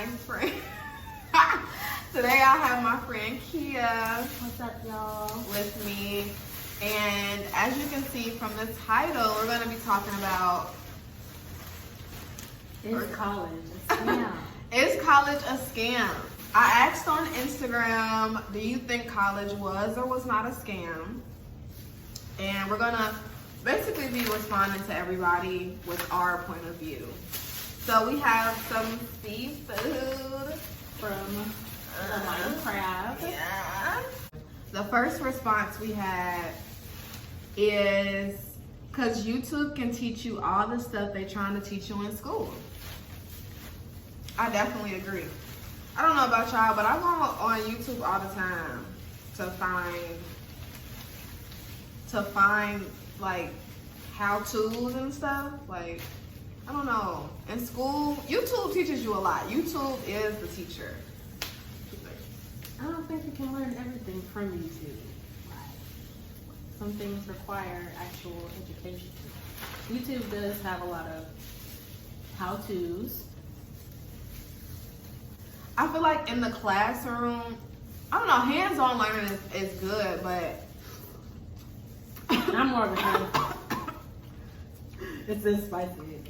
my friend. Today I have my friend Kia. What's up, y'all? With me. And as you can see from the title, we're going to be talking about... Is college a scam? Is college a scam? I asked on Instagram, do you think college was or was not a scam? And we're going to basically be responding to everybody with our point of view. So we have some seafood From Minecraft. Yeah. The first response we had is because YouTube can teach you all the stuff they're trying to teach you in school. I definitely agree. I don't know about y'all, but I go on YouTube all the time to find like how-tos and stuff. Like, I don't know. In school, YouTube teaches you a lot. YouTube is the teacher. I don't think you can learn everything from YouTube. Like, some things require actual education. YouTube does have a lot of how-tos. I feel like in the classroom, I don't know, hands-on learning is good, but I'm more of a it's this spicy.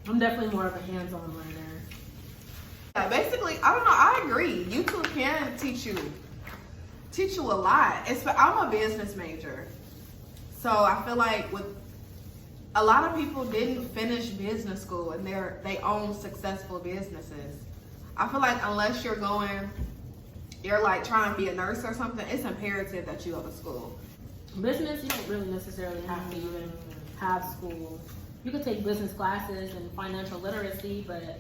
I'm definitely more of a hands-on learner. yeah, basically, I don't know, I agree. YouTube can teach you a lot. I'm a business major, so I feel like with a lot of people didn't finish business school and they own successful businesses. I feel like unless you're like trying to be a nurse or something, it's imperative that you go to school. Business, you don't really necessarily have to even have school. You could take business classes and financial literacy, but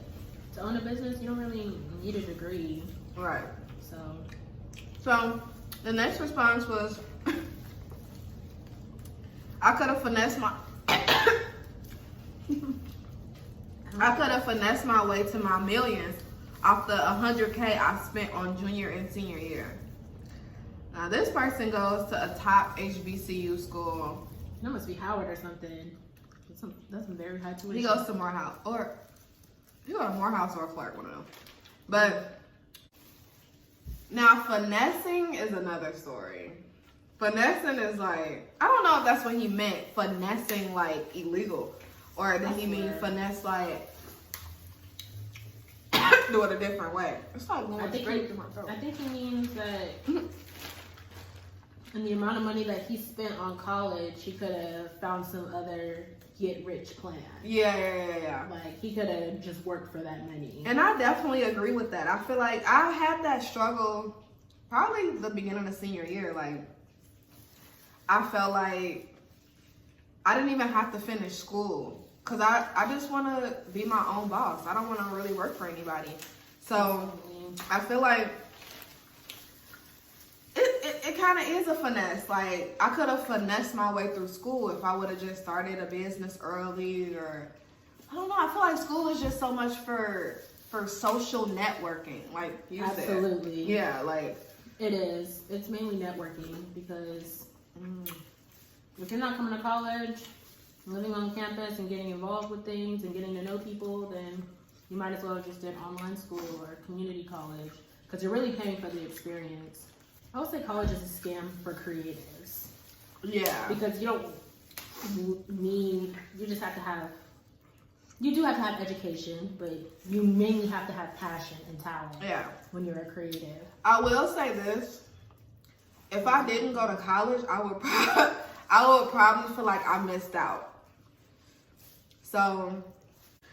to own a business, you don't really need a degree. Right. So the next response was, I could have finessed my way to my millions off the $100K I spent on junior and senior year. Now this person goes to a top HBCU school. that must be Howard or something. That's some very high tuition. He goes to Morehouse, or he goes to Morehouse or Clark, one of them. But now finessing is another story. Finessing is like, I don't know if that's what he meant, finessing like illegal, or did he mean finesse like do it a different way? It's not going straight to my throat. I think he means that and the amount of money that he spent on college, he could have found some other get-rich plan. Yeah. Like, he could have just worked for that money. And I definitely agree with that. I feel like I had that struggle probably the beginning of senior year. Like, I felt like I didn't even have to finish school because I just want to be my own boss. I don't want to really work for anybody. So I feel like it kind of is a finesse. Like, I could have finessed my way through school if I would have just started a business early, or I don't know. I feel like school is just so much for social networking. Like you said. Absolutely. Yeah, like it is. It's mainly networking because if you're not coming to college, living on campus and getting involved with things and getting to know people, then you might as well just do online school or community college because you're really paying for the experience. I would say college is a scam for creatives. Yeah. Because you don't need, you do have to have education, but you mainly have to have passion and talent. Yeah. When you're a creative. I will say this: if I didn't go to college, I would probably feel like I missed out. So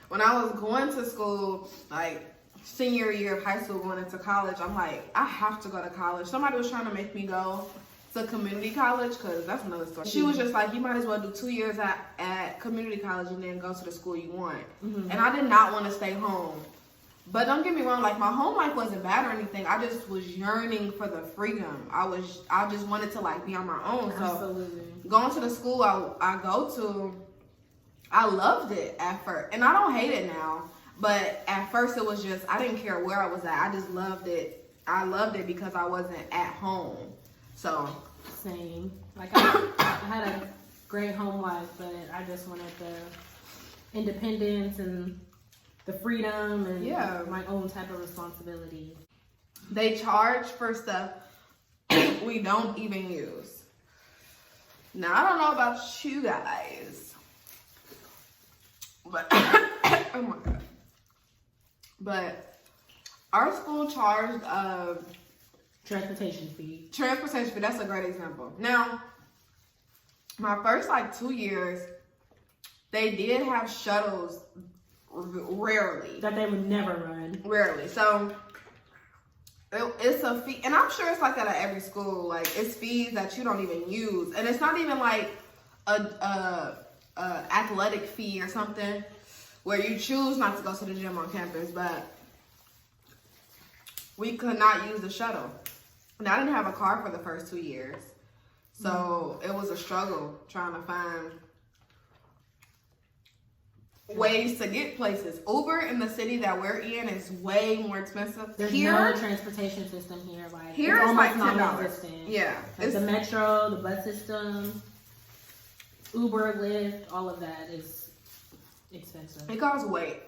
when I was going to school, like senior year of high school going into college, I'm like, I have to go to college. Somebody was trying to make me go to community college, because that's another story. She was just like, you might as well do 2 years at community college and then go to the school you want. And I did not want to stay home. But don't get me wrong, like my home life wasn't bad or anything. I just was yearning for the freedom. I just wanted to like be on my own. So Absolutely. Going to the school I go to, I loved it at first. And I don't hate it now. But at first it was just, I didn't care where I was at. I just loved it. I loved it because I wasn't at home. So. Same. Like I had a great home life, but I just wanted the independence and the freedom and Yeah. my own type of responsibility. They charge for stuff we don't even use. Now, I don't know about you guys, but oh my God. But our school charged Transportation fee. transportation fee. That's a great example. Now, my first like 2 years, they did have shuttles rarely. That they would never run. Rarely. So it's a fee, and I'm sure it's like that at every school. Like, it's fees that you don't even use, and it's not even like a athletic fee or something where you choose not to go to the gym on campus. But we could not use the shuttle, and I didn't have a car for the first 2 years, so it was a struggle trying to find ways to get places. Uber in the city that we're in is way more expensive. There's Here, no transportation system here. Like, here it's it's like almost $10. non-existent. Yeah, Like the metro, the bus system, Uber, Lyft, all of that is expensive. it costs way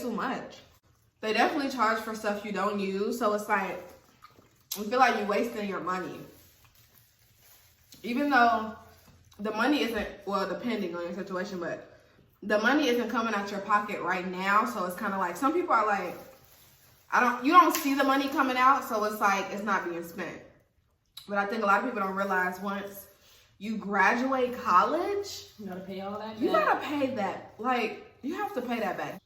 too much. They definitely charge for stuff you don't use, so it's like I feel like you're wasting your money. Even though the money isn't, well, depending on your situation, but the money isn't coming out your pocket right now, so it's kind of like some people are like, you don't see the money coming out, so it's like it's not being spent. But I think a lot of people don't realize once you graduate college, You gotta pay all that. you back. gotta pay that. Like, you have to pay that back.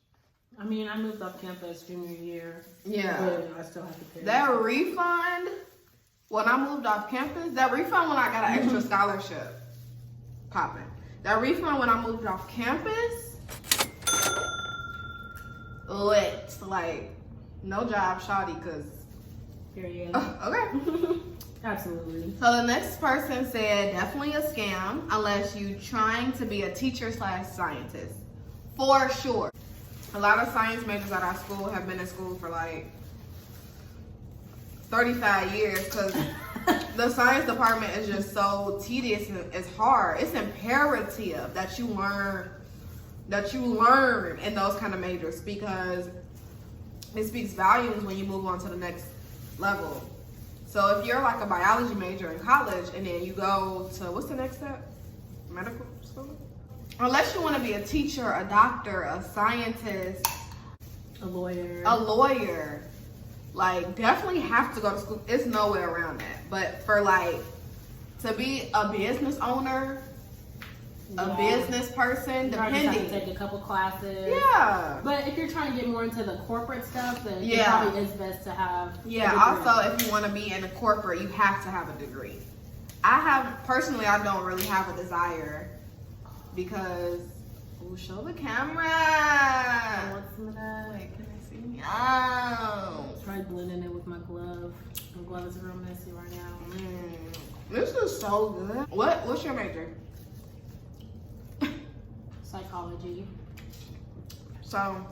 I mean, I moved off campus junior year. Yeah. But I still have to pay That refund when I moved off campus, that refund when I got an extra scholarship popping. That refund when I moved off campus, lit. Like, no job, shoddy, because. Period. Okay. Absolutely. So the next person said, definitely a scam unless you trying to be a teacher/scientist. For sure. A lot of science majors at our school have been in school for like 35 years because the science department is just so tedious and it's hard. It's imperative that you learn in those kind of majors because it speaks volumes when you move on to the next level. So if you're like a biology major in college and then you go to, what's the next step? Medical school? Unless you want to be a teacher, a doctor, a scientist, A lawyer. like definitely have to go to school. It's no way around that. But for like, to be a business owner, a business person, You probably just have to depending. take a couple classes. Yeah. But if you're trying to get more into the corporate stuff, then it Yeah. probably is best to have. Yeah, a degree. also if you want to be in a corporate, you have to have a degree. Personally, I don't really have a desire because, show the camera. I want some of that. Like, can I see me? Oh. Try blending it with my glove. My glove is real messy right now. This is so good. What's your major? Psychology. So,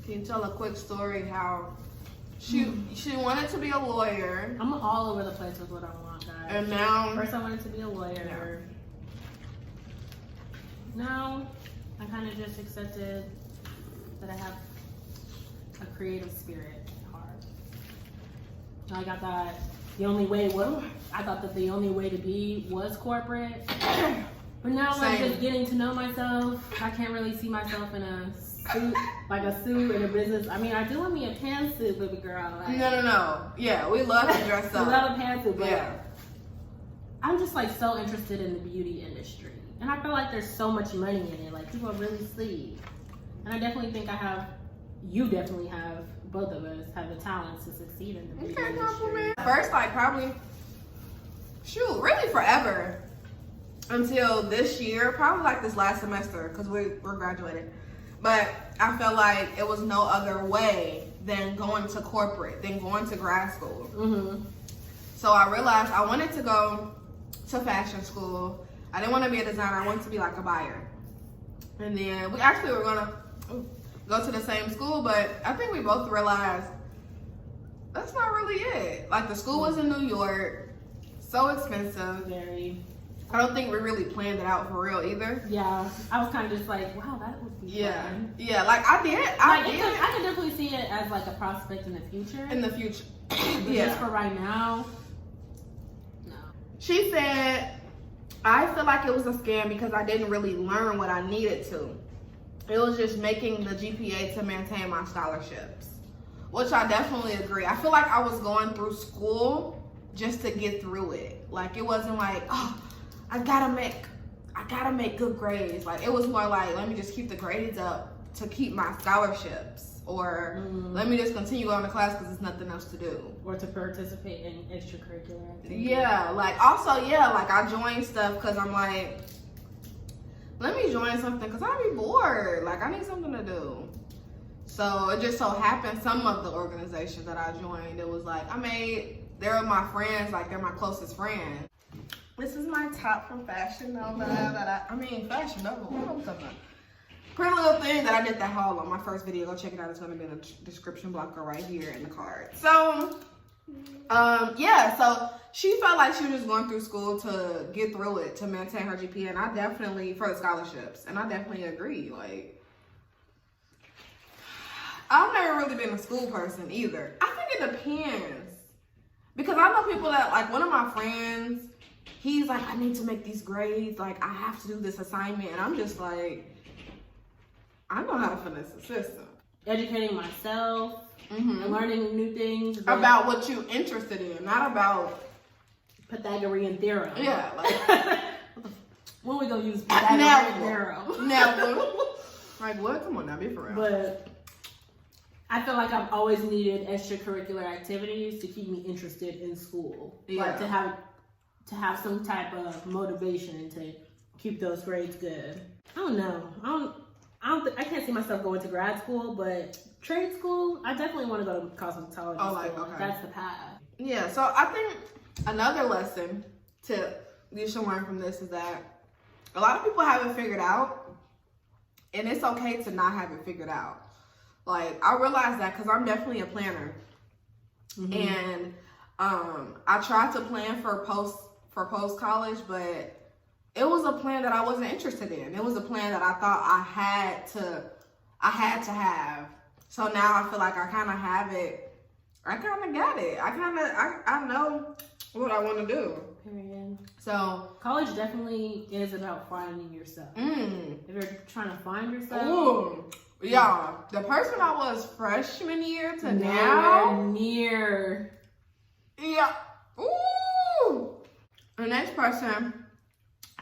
can you tell a quick story how she wanted to be a lawyer I'm all over the place with what I want, guys. and now First, I wanted to be a lawyer. Now, I kind of just accepted that I have a creative spirit at heart. Like, I thought the only way to be was corporate. But now I'm Same. just getting to know myself. I can't really see myself in a suit, like a suit in a business. I mean, I do want me a pantsuit, baby girl. Like, No. Yeah, we love to dress I up. love a pantsuit, but Yeah. I'm just like so interested in the beauty industry. And I feel like there's so much money in it. Like, people really sleep. And I definitely think you definitely have, both of us have the talents to succeed in the beauty Okay, industry. compliment. First, like probably, really forever. Until this year, probably like this last semester, because we're graduating. But I felt like it was no other way than going to corporate, than going to grad school. Mm-hmm. So I realized I wanted to go to fashion school. I didn't want to be a designer. I wanted to be like a buyer. And then we actually were gonna go to the same school, but I think we both realized that's not really it. Like, the school was in New York, so expensive. Very. I don't think we really planned it out for real either. Yeah, I was kind of just like, wow, that would be fun. Yeah, like I did. I could definitely see it as like a prospect in the future. In the future. But just for right now, no. She said, I feel like it was a scam because I didn't really learn what I needed to. It was just making the GPA to maintain my scholarships, which I definitely agree. I feel like I was going through school just to get through it. Like it wasn't like, oh, I gotta make good grades. Like it was more like, let me just keep the grades up to keep my scholarships, or let me just continue going to class because there's nothing else to do, or to participate in extracurricular activities. Yeah, like also like I joined stuff because I'm like, let me join something because I'll be bored. Like I need something to do. So it just so happened some of the organizations that I joined, it was like they're my friends, like they're my closest friends. This is my top from Fashion Nova Fashion Nova, what am I talking about? Pretty little thing that I did that haul on my first video. Go check it out. It's going to be in the description blocker right here in the card. So, so she felt like she was just going through school to get through it, to maintain her GPA, and I definitely, for the scholarships, and I definitely agree. Like, I've never really been a school person either. I think it depends. Because I know people that, like, one of my friends, he's like, I need to make these grades. Like, I have to do this assignment. And I'm just like, I know how to finesse the system. Educating myself and learning new things. About what you're interested in, not about Pythagorean theorem. Yeah, like when we gonna use Pythagorean theorem? Never. Like what? Come on now, be for real. But I feel like I've always needed extracurricular activities to keep me interested in school. Yeah. Like to have some type of motivation to keep those grades good. I don't know. I can't see myself going to grad school, but trade school, I definitely want to go to cosmetology school. Okay. That's the path. Yeah, so I think another lesson you should learn from this is that a lot of people have it figured out, and it's okay to not have it figured out. Like, I realize that because I'm definitely a planner. And I tried to plan for post-college, but it was a plan that I wasn't interested in. It was a plan that I thought I had to have. So now I feel like I kind of have it. I kind of got it. I know what I want to do. Period. So college definitely is about finding yourself. If you're trying to find yourself. Ooh. Yeah. The person I was freshman year to now. Near. Yeah. Ooh. The next person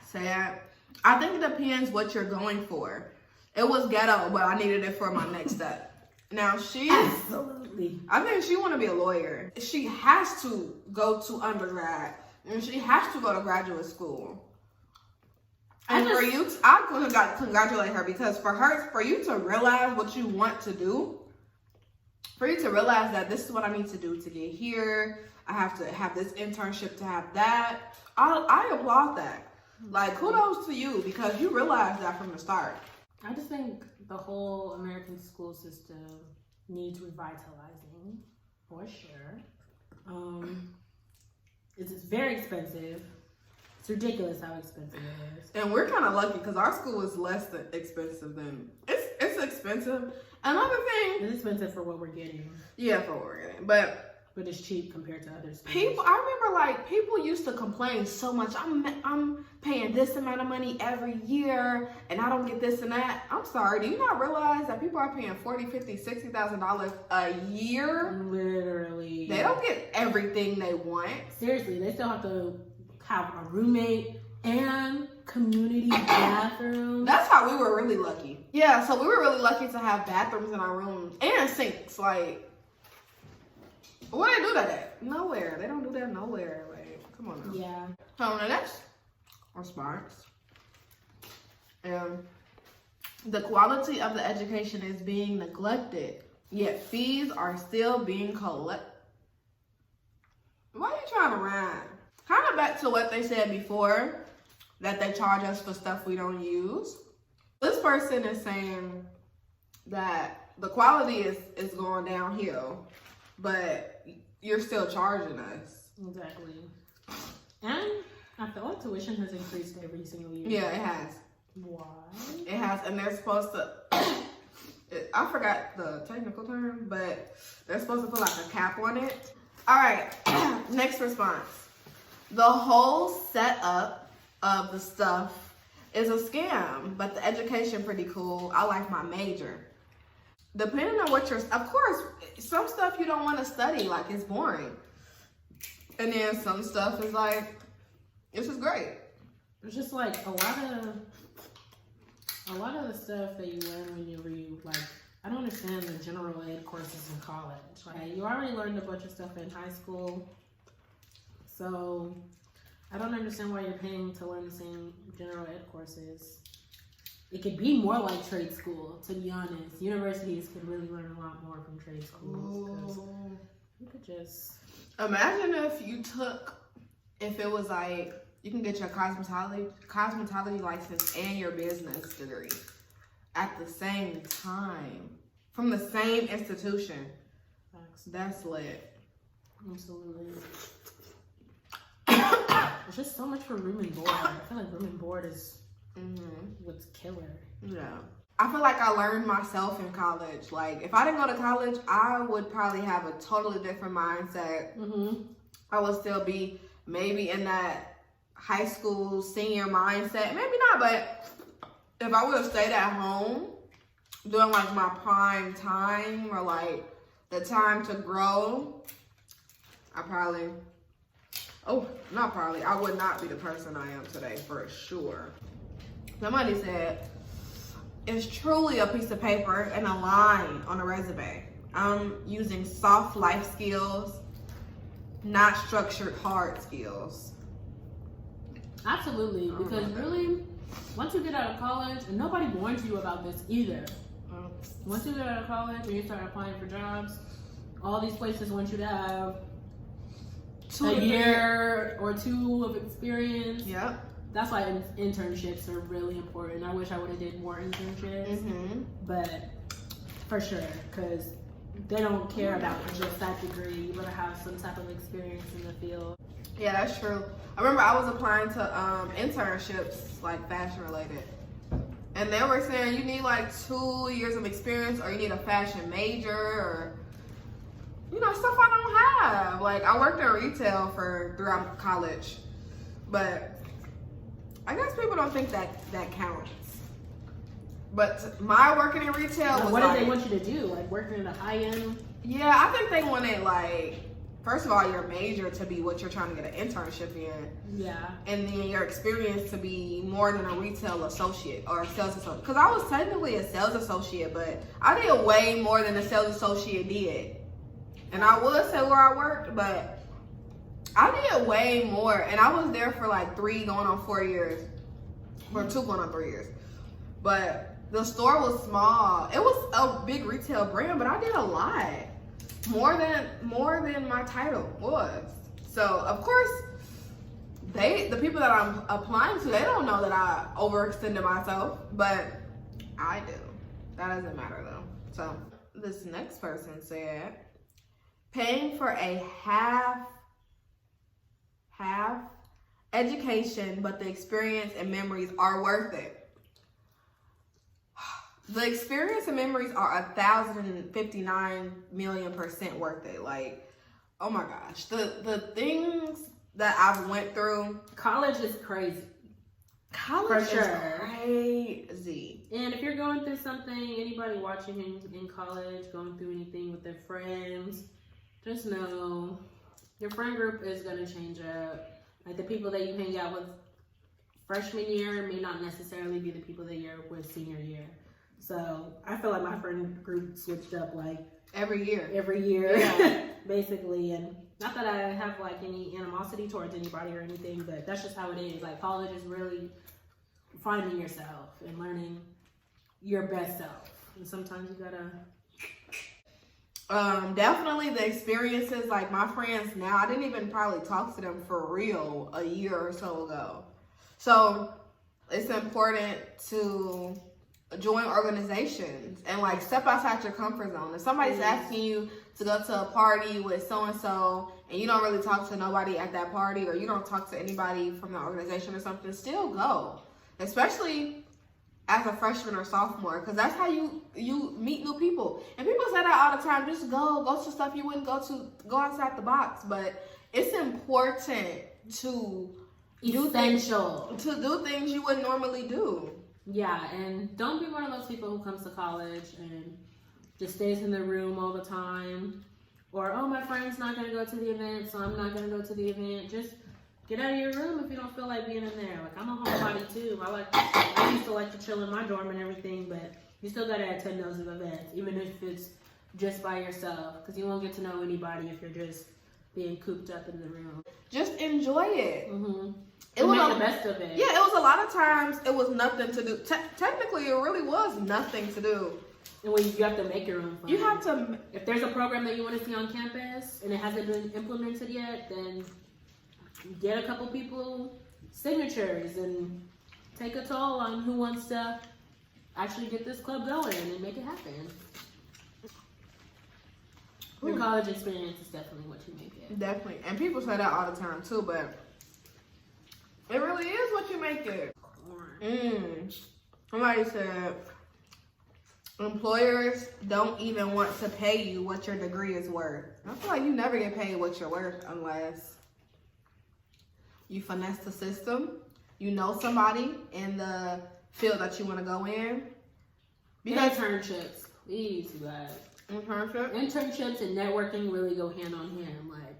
said, I think it depends what you're going for. It was ghetto, but I needed it for my next step. Now Absolutely. I think she want to be a lawyer. She has to go to undergrad and she has to go to graduate school. And I congratulate her because for you to realize what you want to do, for you to realize that this is what I need to do to get here, I have to have this internship to have that. I applaud that. Like, kudos to you because you realized that from the start. I just think the whole American school system needs revitalizing, for sure. It's very expensive. It's ridiculous how expensive it is. And we're kind of lucky because our school is less than expensive than it's expensive. Another thing, it's expensive for what we're getting. Yeah, for what we're getting, but it's cheap compared to other schools. I remember people used to complain so much. I'm paying this amount of money every year and I don't get this and that. I'm sorry. Do you not realize that people are paying $40,000, $50,000, $60,000 a year? Literally. They don't get everything they want. Seriously, they still have to have a roommate and community bathrooms. That's how we were really lucky. Yeah, so we were really lucky to have bathrooms in our rooms and sinks. Like, where they do that at? Nowhere. They don't do that nowhere. Like, come on now. Yeah. So the next response, the quality of the education is being neglected, yet fees are still being collected. Why are you trying to rhyme? Kind of back to what they said before, that they charge us for stuff we don't use. This person is saying that the quality is going downhill, but you're still charging us. Exactly. And I feel like tuition has increased every single year. Yeah, it has. Why? It has, and they're supposed to. I forgot the technical term, but they're supposed to put like a cap on it. All right, next response. The whole setup of the stuff is a scam, but the education pretty cool. I like my major. Depending on what of course, some stuff you don't want to study, like it's boring. And then some stuff is like, this is great. It's just like a lot of the stuff that you learn when you like, I don't understand the general ed courses in college. Like, you already learned a bunch of stuff in high school, so I don't understand why you're paying to learn the same general ed courses. It could be more like trade school, to be honest. Universities could really learn a lot more from trade schools. Because you could just... Imagine if it was like, you can get your cosmetology license and your business degree at the same time from the same institution. Facts. That's lit. Absolutely. It's just so much for room and board. I feel like room and board is what's killer. Yeah. I feel like I learned myself in college. Like, if I didn't go to college, I would probably have a totally different mindset. I would still be maybe in that high school senior mindset. Maybe not, but if I would have stayed at home during like my prime time or like the time to grow, I would not be the person I am today for sure. Somebody said, it's truly a piece of paper and a line on a resume. I'm using soft life skills, not structured hard skills. Absolutely, because really, once you get out of college, and nobody warns you about this either. Once you get out of college and you start applying for jobs, all these places want you to have a year or two of experience. Yep. That's why internships are really important. I wish I would have did more internships, but for sure, because they don't care about just that degree. You gotta have some type of experience in the field. Yeah, that's true. I remember I was applying to internships, like fashion related. And they were saying you need like 2 years of experience or you need a fashion major or, you know, stuff I don't have. Like, I worked in retail throughout college, but I guess people don't think that counts. But my working in retail was what like, did they want you to do? Like working in a high end? Yeah, I think they wanted like, first of all, your major to be what you're trying to get an internship in. Yeah. And then your experience to be more than a retail associate or a sales associate. Because I was technically a sales associate, but I did way more than a sales associate did. And I would say where I worked, but I did way more. And I was there for like 3 going on 4 years. Or 2 going on 3 years. But the store was small. It was a big retail brand, but I did a lot. More than my title was. So of course, the people that I'm applying to, they don't know that I overextended myself, but I do. That doesn't matter though. So this next person said, paying for a half education, but the experience and memories are worth it. The experience and memories are 1,059,000,000% worth it. Like, oh my gosh, the things that I've went through. College is crazy. College is crazy. And if you're going through something, anybody watching in college, going through anything with their friends, just know your friend group is gonna change up. Like the people that you hang out with freshman year may not necessarily be the people that you're with senior year. So I feel like my friend group switched up like every year, yeah. Basically. And not that I have like any animosity towards anybody or anything, but that's just how it is. Like college is really finding yourself and learning your best self. And sometimes you gotta. Definitely the experiences, like my friends now, I didn't even probably talk to them for real a year or so ago. So it's important to join organizations and like step outside your comfort zone. If somebody's asking you to go to a party with so-and-so and you don't really talk to nobody at that party, or you don't talk to anybody from the organization or something, still go. Especially as a freshman or sophomore, because that's how you meet new people. And people say that all the time, just go to stuff you wouldn't go outside the box. But it's important to do things you wouldn't normally do. Yeah, and don't be one of those people who comes to college and just stays in the room all the time. Or, oh, my friend's not going to go to the event, so I'm not going to go to the event. Just get out of your room if you don't feel like being in there. Like, I'm a homebody too. I used to like to chill in my dorm and everything, but you still gotta attend those events, even if it's just by yourself, because you won't get to know anybody if you're just being cooped up in the room. Just enjoy it. Mm-hmm. It was make the best of it. Yeah, it was a lot of times it was nothing to do. Technically, it really was nothing to do. And when you have to make your own fun. You have to. If there's a program that you want to see on campus and it hasn't been implemented yet, then get a couple people signatures and take a toll on who wants to actually get this club going and make it happen. Your college experience is definitely what you make it. Definitely. And people say that all the time too, but it really is what you make it. Somebody said employers don't even want to pay you what your degree is worth. I feel like you never get paid what you're worth unless you finesse the system, you know somebody in the field that you want to go in. Because internships, please, you guys. Internships and networking really go hand on hand. Like,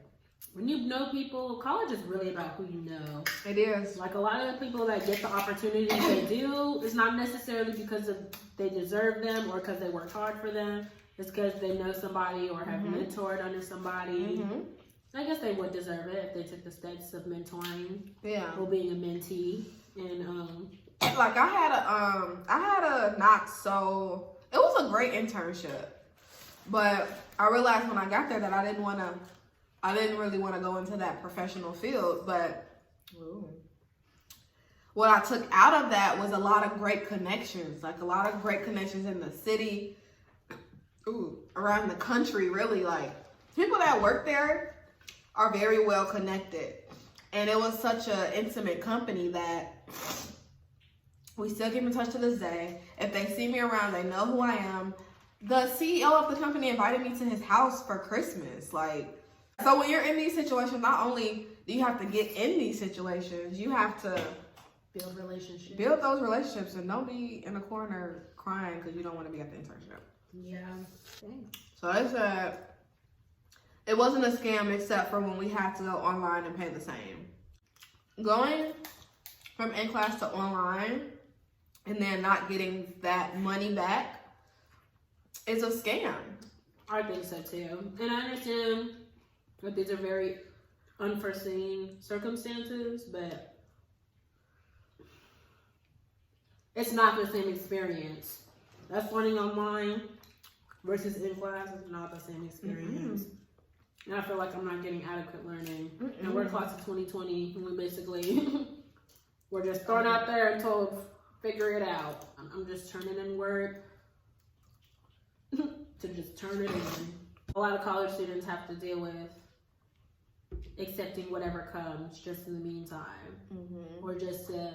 when you know people, college is really about who you know. It is. Like, a lot of the people that get the opportunities they do, it's not necessarily because they deserve them or because they worked hard for them. It's because they know somebody or have mentored under somebody. I guess they would deserve it if they took the steps of mentoring. Yeah. Or being a mentee. And like I had a not so, it was a great internship. But I realized when I got there that I didn't really want to go into that professional field. But what I took out of that was a lot of great connections. Like a lot of great connections in the city, around the country, really. Like people that work there are very well connected. And it was such an intimate company that we still keep in touch to this day. If they see me around, they know who I am. The CEO of the company invited me to his house for Christmas. Like, so when you're in these situations, not only do you have to get in these situations, you have to build relationships. Build those relationships and don't be in a corner crying because you don't want to be at the internship. Yeah. Thanks. So I said, it wasn't a scam except for when we had to go online and pay the same. Going from in-class to online and then not getting that money back is a scam. I think so too. And I understand that these are very unforeseen circumstances, but it's not the same experience. That's learning online versus in class is not the same experience. And I feel like I'm not getting adequate learning. And we're class of 2020, and we basically we're just thrown out there and told, figure it out. I'm just turning in work to just turn it in. A lot of college students have to deal with accepting whatever comes just in the meantime, or just to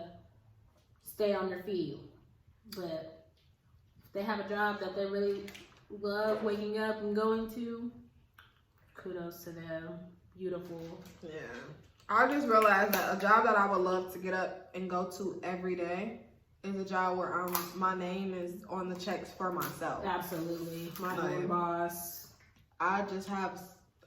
stay on their feet. But if they have a job that they really love waking up and going to, kudos to them. Beautiful. Yeah. I just realized that a job that I would love to get up and go to every day is a job where my name is on the checks for myself. Absolutely. My own boss. I won't say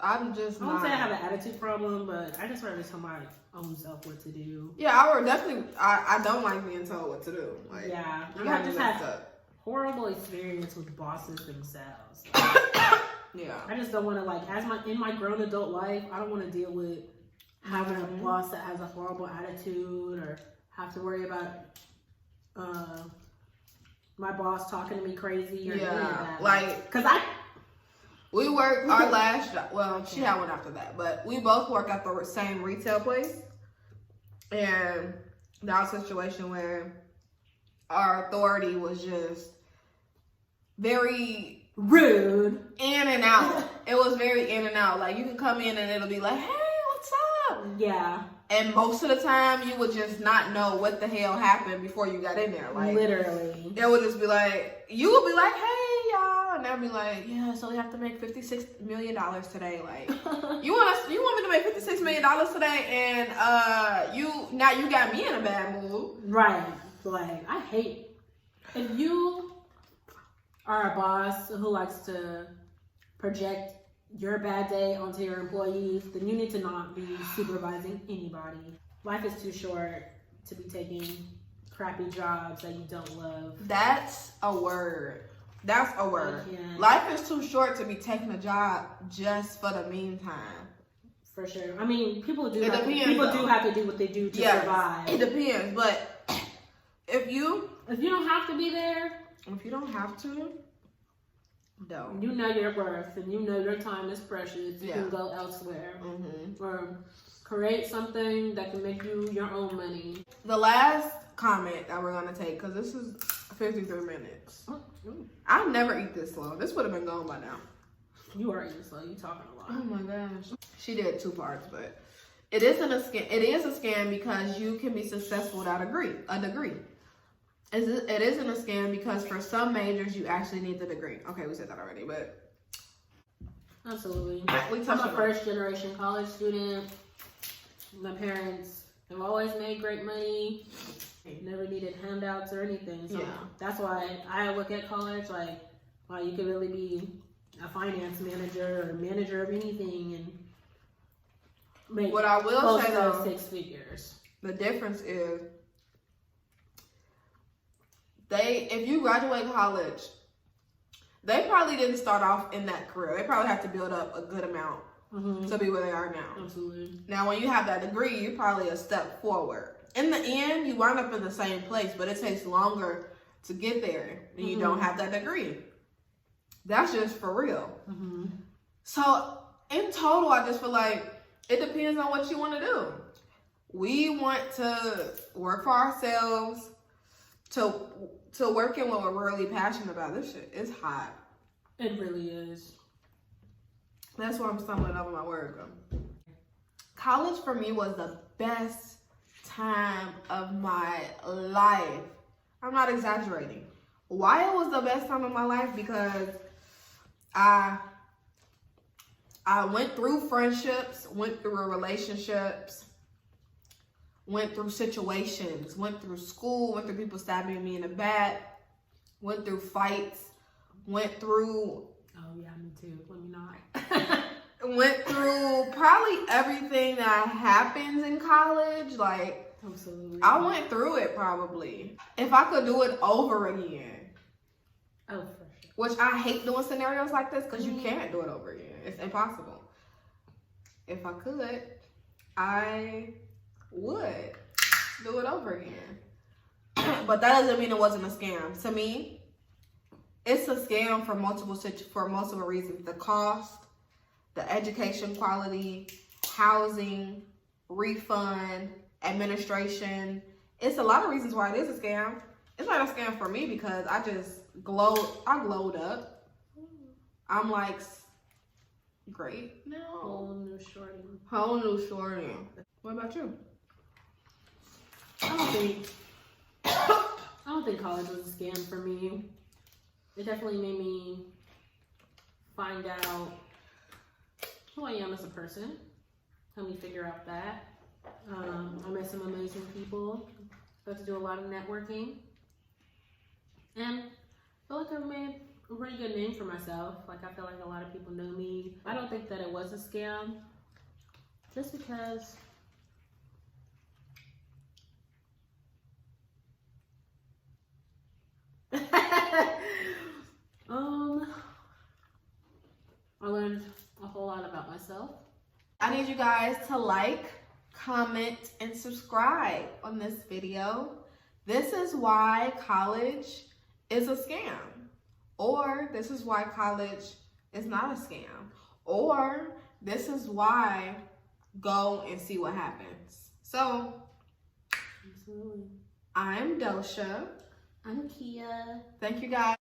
I have an attitude problem, but I just rather tell my own self what to do. Yeah, I don't like being told what to do. Like, yeah. I just had horrible experience with bosses themselves. Yeah. I just don't want to, in my grown adult life, I don't want to deal with having a boss that has a horrible attitude or have to worry about my boss talking to me crazy or anything like that. Like, because we worked our last job. Well, she had one after that, but we both work at the same retail place. And that was a situation where our authority was just very Rude. In and out. It was very in and out. Like, you can come in and it'll be like, hey, what's up? Yeah. And most of the time, you would just not know what the hell happened before you got in there. Like, literally. It would just be like, you would be like, hey, y'all. And they'll be like, yeah, so we have to make $56 million today. Like, you want me to make $56 million today? And now you got me in a bad mood. Right. Like, I hate, if you are a boss who likes to project your bad day onto your employees, then you need to not be supervising anybody. Life is too short to be taking crappy jobs that you don't love. That's a word. That's a word. Life is too short to be taking a job just for the meantime. For sure. I mean, people do do have to do what they do to survive. It depends, but if you don't have to be there, if you don't have to, don't. You know your worth and you know your time is precious. You can go elsewhere or create something that can make you your own money. The last comment that we're gonna take, because this is 53 minutes. I'll never eat this slow. This would have been gone by now. You are eating slow. You talking a lot. Oh my gosh. She did 2 parts, but it isn't a scam. It is a scam because you can be successful without a degree. It isn't a scam because for some majors you actually need the degree. Okay, we said that already, but absolutely. I'm a first generation college student. My parents have always made great money. Never needed handouts or anything. So that's why I look at college like, wow, you could really be a finance manager or manager of anything and make what I will close say to though, 6 figures. The difference is if you graduate college, they probably didn't start off in that career. They probably have to build up a good amount to be where they are now. Absolutely. Now, when you have that degree, you're probably a step forward. In the end, you wind up in the same place, but it takes longer to get there when you don't have that degree. That's just for real. So, in total, I just feel like it depends on what you want to do. We want to work for ourselves, to work in what we're really passionate about. This shit is hot. It really is. That's why I'm stumbling over my words. College for me was the best time of my life. I'm not exaggerating. Why it was the best time of my life? Because I went through friendships, went through relationships, went through situations, went through school, went through people stabbing me in the back, went through fights, went through... Oh yeah, me too. Let me not. Went through probably everything that happens in college. Like, absolutely. I went through it probably. If I could do it over again. Oh, for sure. Which I hate doing scenarios like this because you can't do it over again. It's impossible. If I could, I would do it over again. But that doesn't mean it wasn't a scam. To me, it's a scam for multiple reasons. The cost, the education quality, housing, refund, administration. It's a lot of reasons why it is a scam. It's not a scam for me because I just glowed up. I'm like, great. No. Whole new shorty. Whole new shorty. What about you? I don't think college was a scam for me. It definitely made me find out who I am as a person. Helped me figure out that. I met some amazing people. Got to do a lot of networking. And I feel like I've made a pretty good name for myself. Like, I feel like a lot of people know me. I don't think that it was a scam. Just because I learned a whole lot about myself. I need you guys to like, comment, and subscribe on this video. This is why college is a scam. Or this is why college is not a scam. Or this is why go and see what happens. So, absolutely. I'm Dosha. I'm Kia. Thank you guys.